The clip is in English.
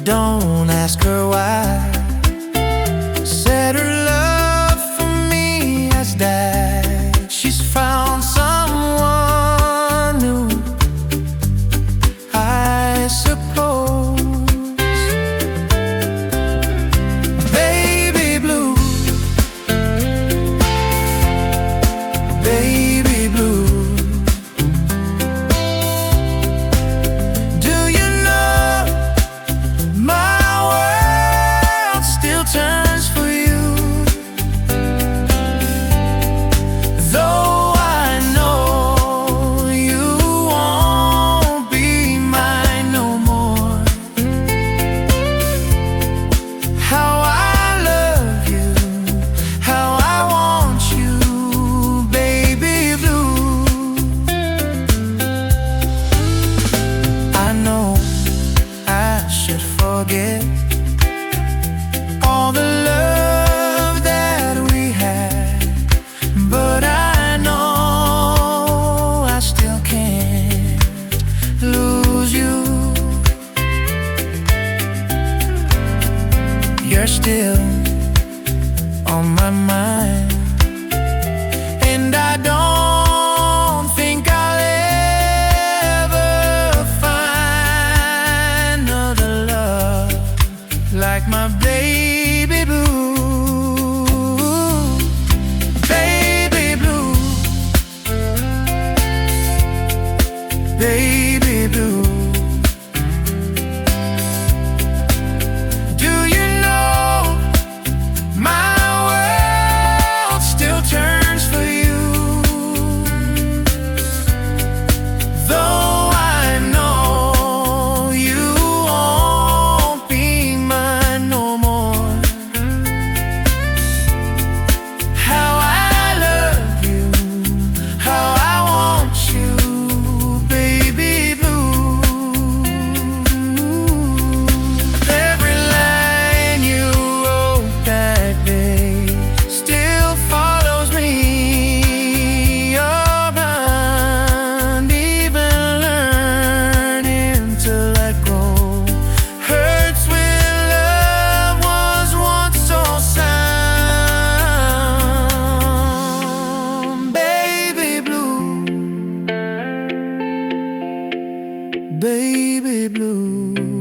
Don't ask her why. Said her love for me has died. She's found someone new, I suppose. Baby blue, baby blue. Do you know my world still turns for you? Though I know you won't be mine no more. How I love you, how I want you, baby blue. I know I should forget all the love that we had, but I know I still can't lose you. You're still on my mind, and I don't think I'll ever find another love like my baby blue. Baby blue, baby blue. Do you know my world still turns for you? Though I know you won't be mine no more. How I love you, how I want you, baby blue. Every line you wrote that day still follows me around. Even learning to let go hurts when love was once so sound. Baby blue, baby blue.